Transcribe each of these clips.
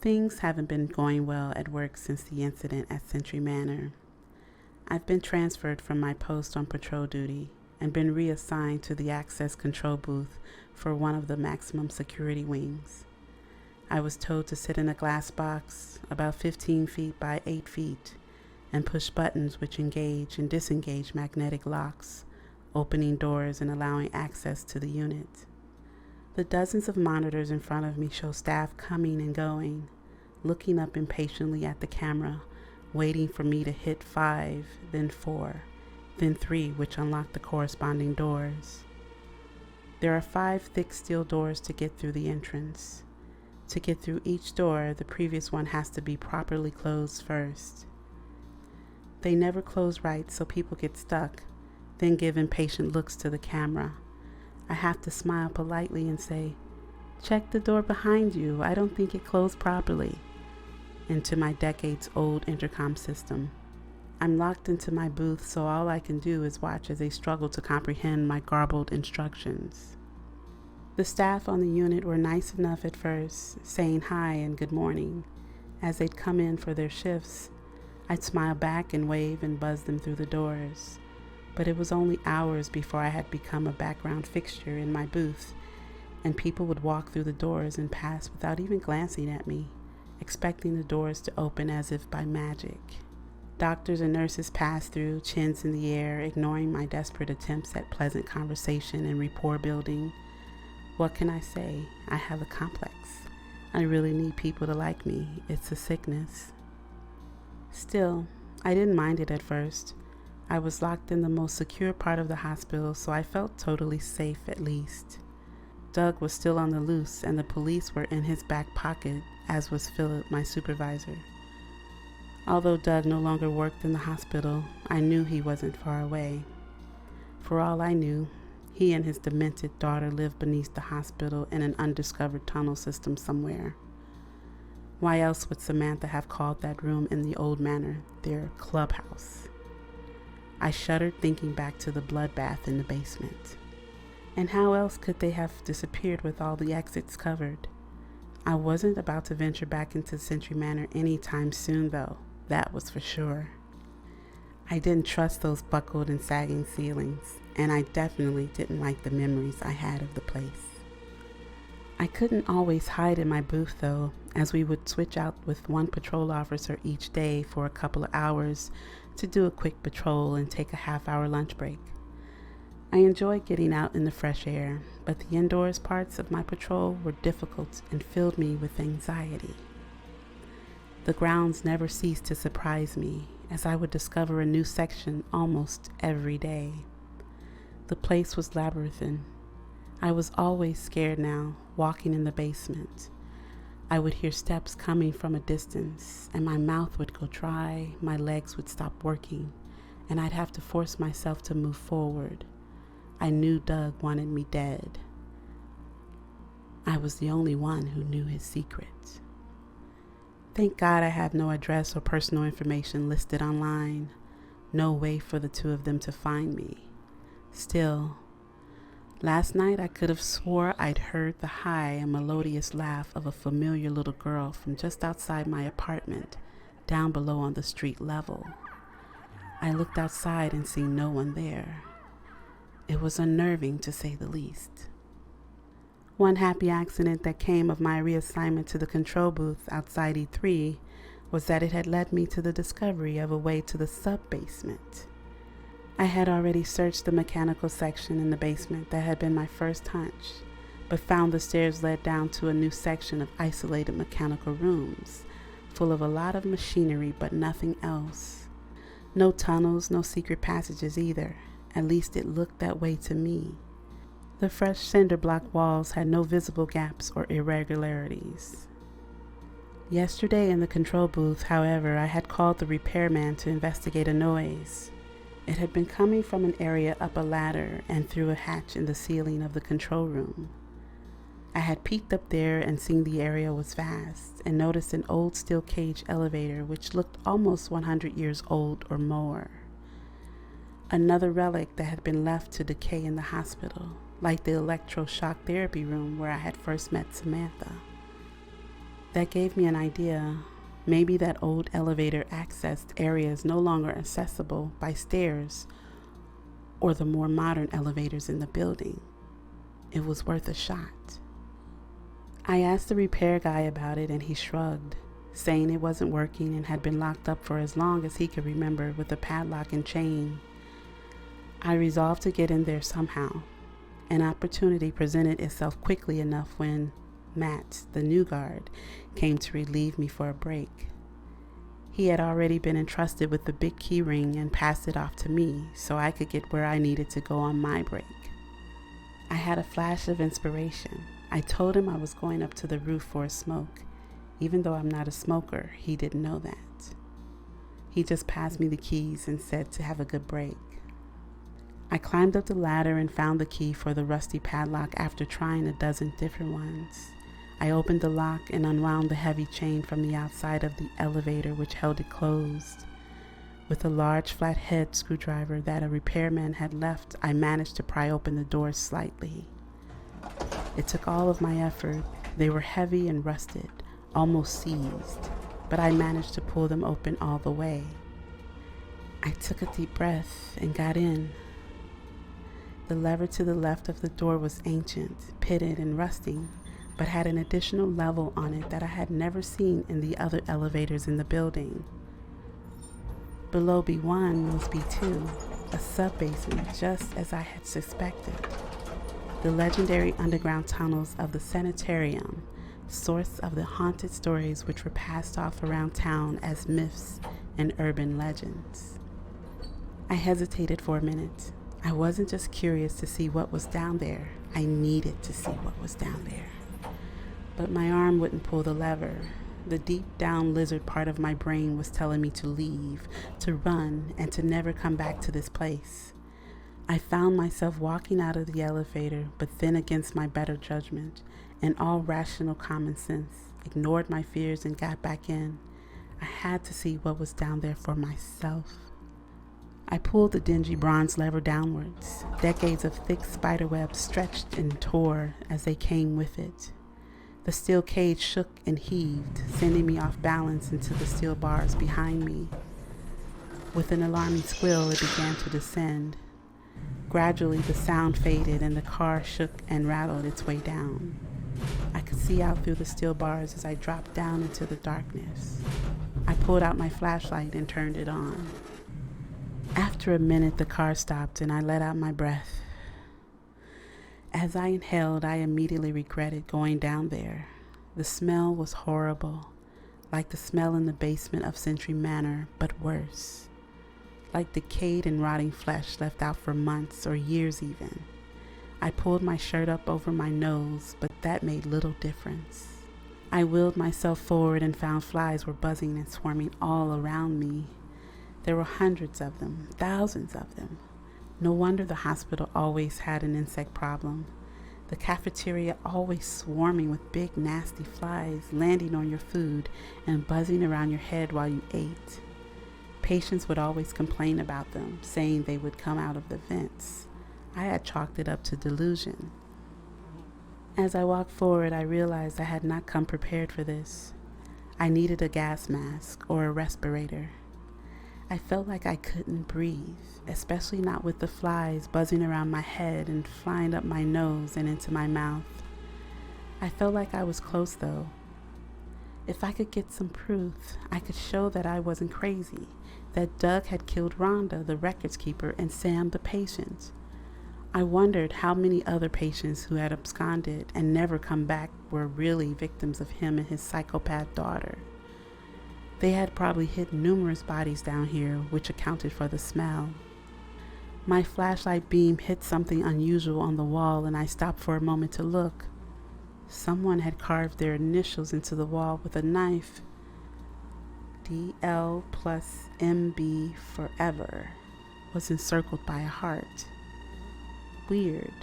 Things haven't been going well at work since the incident at Century Manor. I've been transferred from my post on patrol duty and been reassigned to the access control booth for one of the maximum security wings. I was told to sit in a glass box about 15 feet by 8 feet and push buttons which engage and disengage magnetic locks, opening doors and allowing access to the unit. The dozens of monitors in front of me show staff coming and going, looking up impatiently at the camera, waiting for me to hit 5, then 4, then 3, which unlock the corresponding doors. There are 5 thick steel doors to get through the entrance. To get through each door, the previous one has to be properly closed first. They never close right, so people get stuck, then give impatient looks to the camera. I have to smile politely and say, "Check the door behind you. I don't think it closed properly," into my decades-old intercom system. I'm locked into my booth, so all I can do is watch as they struggle to comprehend my garbled instructions. The staff on the unit were nice enough at first, saying hi and good morning. As they'd come in for their shifts, I'd smile back and wave and buzz them through the doors. But it was only hours before I had become a background fixture in my booth, and people would walk through the doors and pass without even glancing at me, expecting the doors to open as if by magic. Doctors and nurses passed through, chins in the air, ignoring my desperate attempts at pleasant conversation and rapport building. What can I say? I have a complex. I really need people to like me. It's a sickness. Still, I didn't mind it at first. I was locked in the most secure part of the hospital, so I felt totally safe at least. Doug was still on the loose, and the police were in his back pocket, as was Philip, my supervisor. Although Doug no longer worked in the hospital, I knew he wasn't far away. For all I knew, he and his demented daughter lived beneath the hospital in an undiscovered tunnel system somewhere. Why else would Samantha have called that room in the old manor their clubhouse? I shuddered thinking back to the bloodbath in the basement. And how else could they have disappeared with all the exits covered? I wasn't about to venture back into Century Manor anytime soon, though. That was for sure. I didn't trust those buckled and sagging ceilings, and I definitely didn't like the memories I had of the place. I couldn't always hide in my booth, though, as we would switch out with one patrol officer each day for a couple of hours to do a quick patrol and take a half-hour lunch break. I enjoyed getting out in the fresh air, but the indoors parts of my patrol were difficult and filled me with anxiety. The grounds never ceased to surprise me, as I would discover a new section almost every day. The place was labyrinthine. I was always scared now, walking in the basement. I would hear steps coming from a distance, and my mouth would go dry, my legs would stop working, and I'd have to force myself to move forward. I knew Doug wanted me dead. I was the only one who knew his secret. Thank God I have no address or personal information listed online. No way for the two of them to find me. Still, last night I could have swore I'd heard the high and melodious laugh of a familiar little girl from just outside my apartment, down below on the street level. I looked outside and see no one there. It was unnerving, to say the least. One happy accident that came of my reassignment to the control booth outside E3 was that it had led me to the discovery of a way to the sub-basement. I had already searched the mechanical section in the basement that had been my first hunch, but found the stairs led down to a new section of isolated mechanical rooms, full of a lot of machinery but nothing else. No tunnels, no secret passages either. At least it looked that way to me. The fresh cinder block walls had no visible gaps or irregularities. Yesterday in the control booth, however, I had called the repairman to investigate a noise. It had been coming from an area up a ladder and through a hatch in the ceiling of the control room. I had peeked up there and seen the area was vast, and noticed an old steel cage elevator which looked almost 100 years old or more. Another relic that had been left to decay in the hospital, like the electroshock therapy room where I had first met Samantha. That gave me an idea. Maybe that old elevator accessed areas no longer accessible by stairs or the more modern elevators in the building. It was worth a shot. I asked the repair guy about it and he shrugged, saying it wasn't working and had been locked up for as long as he could remember with a padlock and chain. I resolved to get in there somehow. An opportunity presented itself quickly enough when Matt, the new guard, came to relieve me for a break. He had already been entrusted with the big key ring and passed it off to me so I could get where I needed to go on my break. I had a flash of inspiration. I told him I was going up to the roof for a smoke. Even though I'm not a smoker, he didn't know that. He just passed me the keys and said to have a good break. I climbed up the ladder and found the key for the rusty padlock after trying a dozen different ones. I opened the lock and unwound the heavy chain from the outside of the elevator which held it closed. With a large flathead screwdriver that a repairman had left, I managed to pry open the doors slightly. It took all of my effort. They were heavy and rusted, almost seized, but I managed to pull them open all the way. I took a deep breath and got in. The lever to the left of the door was ancient, pitted, and rusting, but had an additional level on it that I had never seen in the other elevators in the building. Below B1 was B2, a sub-basement just as I had suspected. The legendary underground tunnels of the sanitarium, source of the haunted stories which were passed off around town as myths and urban legends. I hesitated for a minute. I wasn't just curious to see what was down there. I needed to see what was down there. But my arm wouldn't pull the lever. The deep down lizard part of my brain was telling me to leave, to run, and to never come back to this place. I found myself walking out of the elevator, but then against my better judgment and all rational common sense, ignored my fears and got back in. I had to see what was down there for myself. I pulled the dingy bronze lever downwards. Decades of thick spiderwebs stretched and tore as they came with it. The steel cage shook and heaved, sending me off balance into the steel bars behind me. With an alarming squeal, it began to descend. Gradually, the sound faded and the car shook and rattled its way down. I could see out through the steel bars as I dropped down into the darkness. I pulled out my flashlight and turned it on. After a minute, the car stopped and I let out my breath. As I inhaled, I immediately regretted going down there. The smell was horrible, like the smell in the basement of Century Manor, but worse. Like decayed and rotting flesh left out for months or years even. I pulled my shirt up over my nose, but that made little difference. I willed myself forward and found flies were buzzing and swarming all around me. There were hundreds of them, thousands of them. No wonder the hospital always had an insect problem. The cafeteria always swarming with big nasty flies landing on your food and buzzing around your head while you ate. Patients would always complain about them, saying they would come out of the vents. I had chalked it up to delusion. As I walked forward, I realized I had not come prepared for this. I needed a gas mask or a respirator. I felt like I couldn't breathe, especially not with the flies buzzing around my head and flying up my nose and into my mouth. I felt like I was close though. If I could get some proof, I could show that I wasn't crazy, that Doug had killed Rhonda, the records keeper, and Sam, the patient. I wondered how many other patients who had absconded and never come back were really victims of him and his psychopath daughter. They had probably hid numerous bodies down here, which accounted for the smell. My flashlight beam hit something unusual on the wall, and I stopped for a moment to look. Someone had carved their initials into the wall with a knife. DL plus MB forever was encircled by a heart. Weird.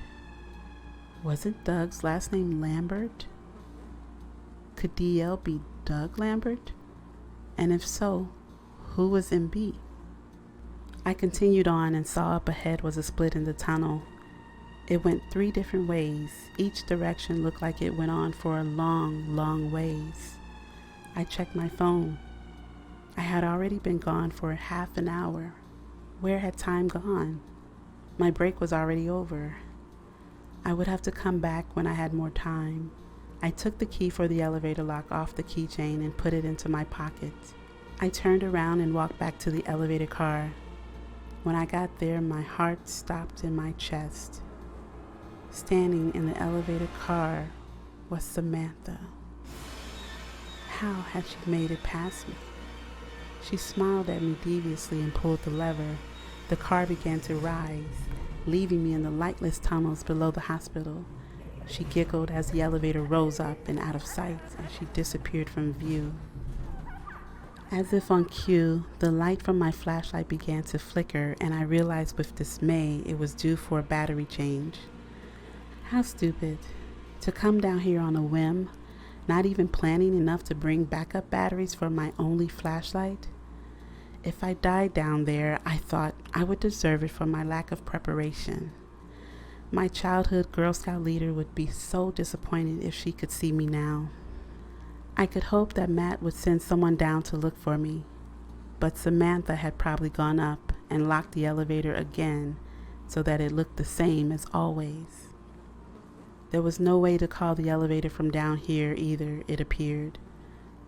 Wasn't Doug's last name Lambert? Could DL be Doug Lambert? And if so, who was MB? I continued on and saw up ahead was a split in the tunnel. It went 3 different ways. Each direction looked like it went on for a long, long ways. I checked my phone. I had already been gone for half an hour. Where had time gone? My break was already over. I would have to come back when I had more time. I took the key for the elevator lock off the keychain and put it into my pocket. I turned around and walked back to the elevator car. When I got there, my heart stopped in my chest. Standing in the elevator car was Samantha. How had she made it past me? She smiled at me deviously and pulled the lever. The car began to rise, leaving me in the lightless tunnels below the hospital. She giggled as the elevator rose up and out of sight as she disappeared from view. As if on cue, the light from my flashlight began to flicker, and I realized with dismay it was due for a battery change. How stupid. To come down here on a whim, not even planning enough to bring backup batteries for my only flashlight. If I died down there, I thought I would deserve it for my lack of preparation. My childhood Girl Scout leader would be so disappointed if she could see me now. I could hope that Matt would send someone down to look for me, but Samantha had probably gone up and locked the elevator again so that it looked the same as always. There was no way to call the elevator from down here either, it appeared.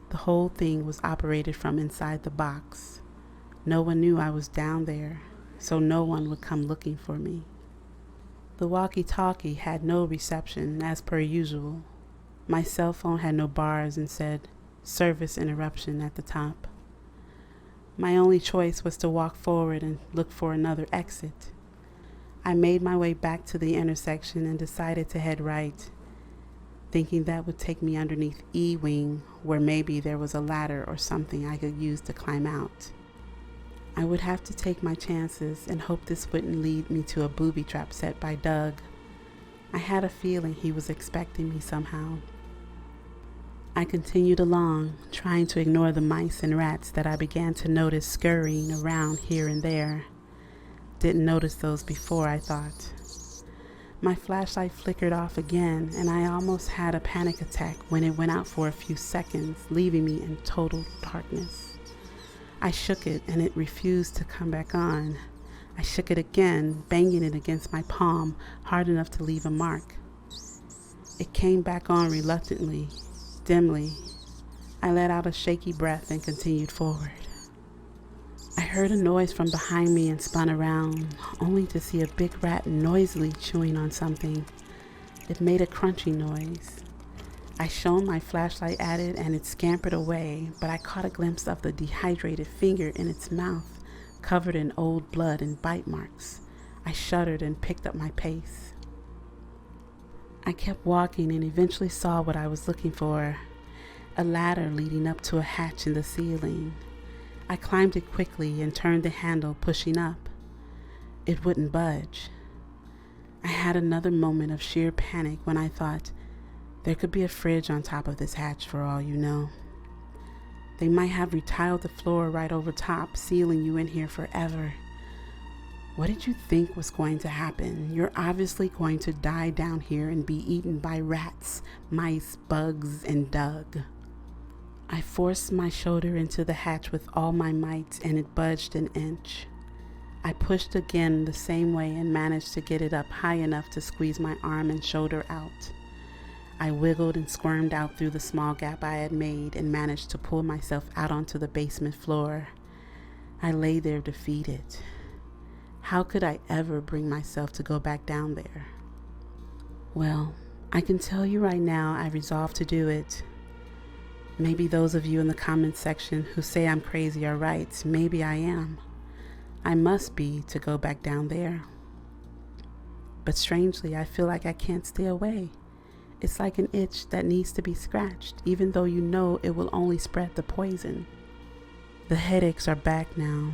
The whole thing was operated from inside the box. No one knew I was down there, so no one would come looking for me. The walkie-talkie had no reception, as per usual. My cell phone had no bars and said, "Service interruption" at the top. My only choice was to walk forward and look for another exit. I made my way back to the intersection and decided to head right, thinking that would take me underneath E-Wing, where maybe there was a ladder or something I could use to climb out. I would have to take my chances and hope this wouldn't lead me to a booby trap set by Doug. I had a feeling he was expecting me somehow. I continued along, trying to ignore the mice and rats that I began to notice scurrying around here and there. Didn't notice those before, I thought. My flashlight flickered off again, and I almost had a panic attack when it went out for a few seconds, leaving me in total darkness. I shook it, and it refused to come back on. I shook it again, banging it against my palm hard enough to leave a mark. It came back on reluctantly, dimly. I let out a shaky breath and continued forward. I heard a noise from behind me and spun around, only to see a big rat noisily chewing on something. It made a crunchy noise. I shone my flashlight at it and it scampered away, but I caught a glimpse of the dehydrated finger in its mouth, covered in old blood and bite marks. I shuddered and picked up my pace. I kept walking and eventually saw what I was looking for, a ladder leading up to a hatch in the ceiling. I climbed it quickly and turned the handle, pushing up. It wouldn't budge. I had another moment of sheer panic when I thought, there could be a fridge on top of this hatch for all you know. They might have retiled the floor right over top, sealing you in here forever. What did you think was going to happen? You're obviously going to die down here and be eaten by rats, mice, bugs, and Doug. I forced my shoulder into the hatch with all my might, and it budged an inch. I pushed again the same way and managed to get it up high enough to squeeze my arm and shoulder out. I wiggled and squirmed out through the small gap I had made and managed to pull myself out onto the basement floor. I lay there defeated. How could I ever bring myself to go back down there? Well, I can tell you right now I resolved to do it. Maybe those of you in the comments section who say I'm crazy are right. Maybe I am. I must be to go back down there. But strangely, I feel like I can't stay away. It's like an itch that needs to be scratched, even though you know it will only spread the poison. The headaches are back now.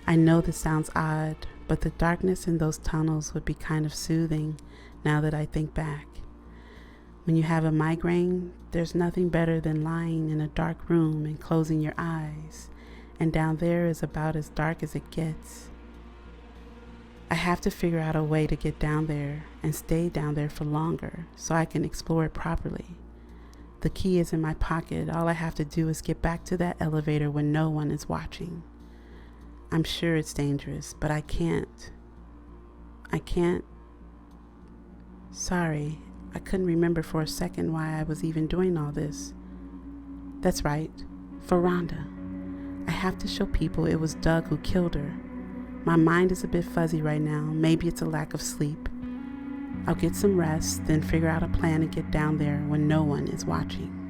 I know this sounds odd, but the darkness in those tunnels would be kind of soothing now that I think back. When you have a migraine, there's nothing better than lying in a dark room and closing your eyes, and down there is about as dark as it gets. I have to figure out a way to get down there and stay down there for longer so I can explore it properly. The key is in my pocket. All I have to do is get back to that elevator when no one is watching. I'm sure it's dangerous, but I can't. Sorry, I couldn't remember for a second why I was even doing all this. That's right, for Rhonda. I have to show people it was Doug who killed her. My mind is a bit fuzzy right now. Maybe it's a lack of sleep. I'll get some rest, then figure out a plan to get down there when no one is watching.